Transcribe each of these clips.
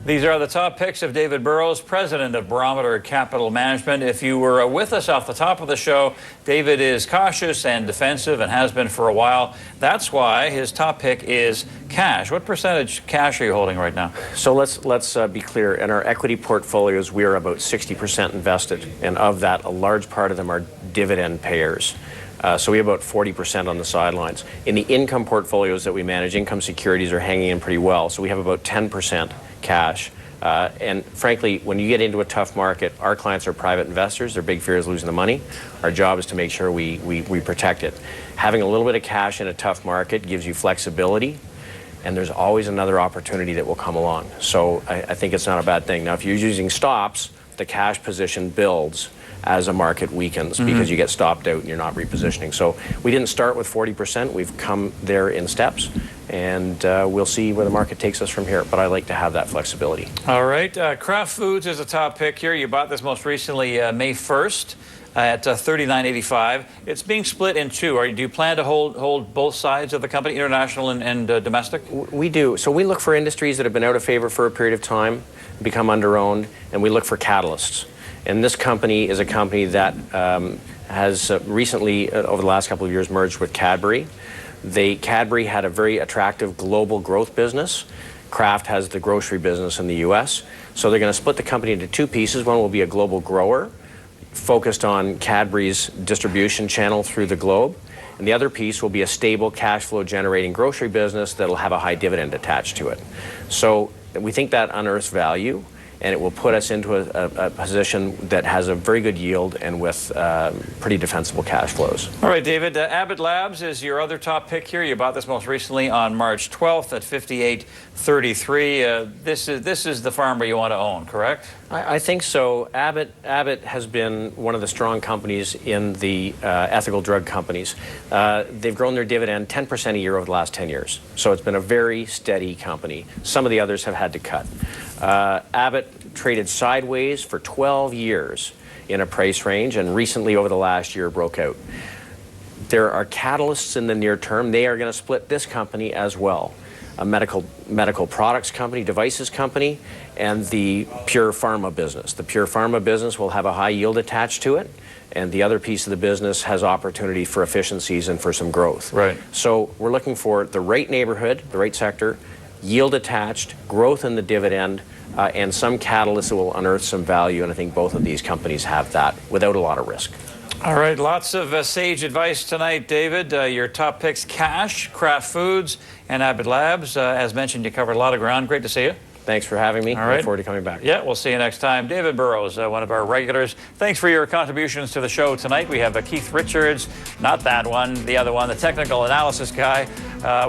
These are the top picks of David Burrows, president of Barometer Capital Management. If you were with us off the top of the show, David is cautious and defensive and has been for a while. That's why his top pick is cash. What percentage cash are you holding right now? So let's be clear. In our equity portfolios, we are about 60% invested, and of that, a large part of them are dividend payers. So we have about 40% on the sidelines. In the income portfolios that we manage, income securities are hanging in pretty well. So we have about 10% cash. And frankly, when you get into a tough market, our clients are private investors. Their big fear is losing the money. Our job is to make sure we protect it. Having a little bit of cash in a tough market gives you flexibility, and there's always another opportunity that will come along. So I think it's not a bad thing. Now, if you're using stops, the cash position builds as a market weakens because you get stopped out and you're not repositioning. So we didn't start with 40%. We've come there in steps, and we'll see where the market takes us from here. But I like to have that flexibility. All right. Kraft Foods is a top pick here. You bought this most recently May 1st at $39.85. It's being split in two. Do you plan to hold both sides of the company, international and domestic? We do. So we look for industries that have been out of favor for a period of time, become under-owned, and we look for catalysts. And this company is a company that has recently, over the last couple of years, merged with Cadbury. Cadbury had a very attractive global growth business. Kraft has the grocery business in the U.S. So they're going to split the company into two pieces. One will be a global grower, focused on Cadbury's distribution channel through the globe. And the other piece will be a stable cash flow generating grocery business that'll have a high dividend attached to it. So we think that unearths value, and it will put us into a position that has a very good yield and with pretty defensible cash flows. All right, David, Abbott Labs is your other top pick here. You bought this most recently on March 12th at $58.33. This is the farmer you want to own, correct? I think so. Abbott has been one of the strong companies in the ethical drug companies. They've grown their dividend 10% a year over the last 10 years. So it's been a very steady company. Some of the others have had to cut. Abbott traded sideways for 12 years in a price range, and recently over the last year broke out. There are catalysts in the near term. They are going to split this company as well. A medical products company, devices company, and the pure pharma business. The pure pharma business will have a high yield attached to it, and the other piece of the business has opportunity for efficiencies and for some growth. Right. So we're looking for the right neighborhood, the right sector, yield attached, growth in the dividend, and some catalysts that will unearth some value, and I think both of these companies have that without a lot of risk. All right, lots of sage advice tonight, David. Your top picks: cash, Kraft Foods, and Abbott Labs. As mentioned, you covered a lot of ground. Great to see you. Thanks for having me. All right. Look forward to coming back. Yeah, we'll see you next time. David Burrows, one of our regulars. Thanks for your contributions to the show tonight. We have Keith Richards, not that one, the other one, the technical analysis guy.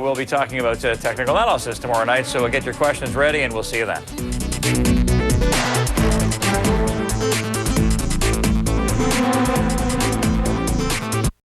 We'll be talking about technical analysis tomorrow night, so get your questions ready, and we'll see you then.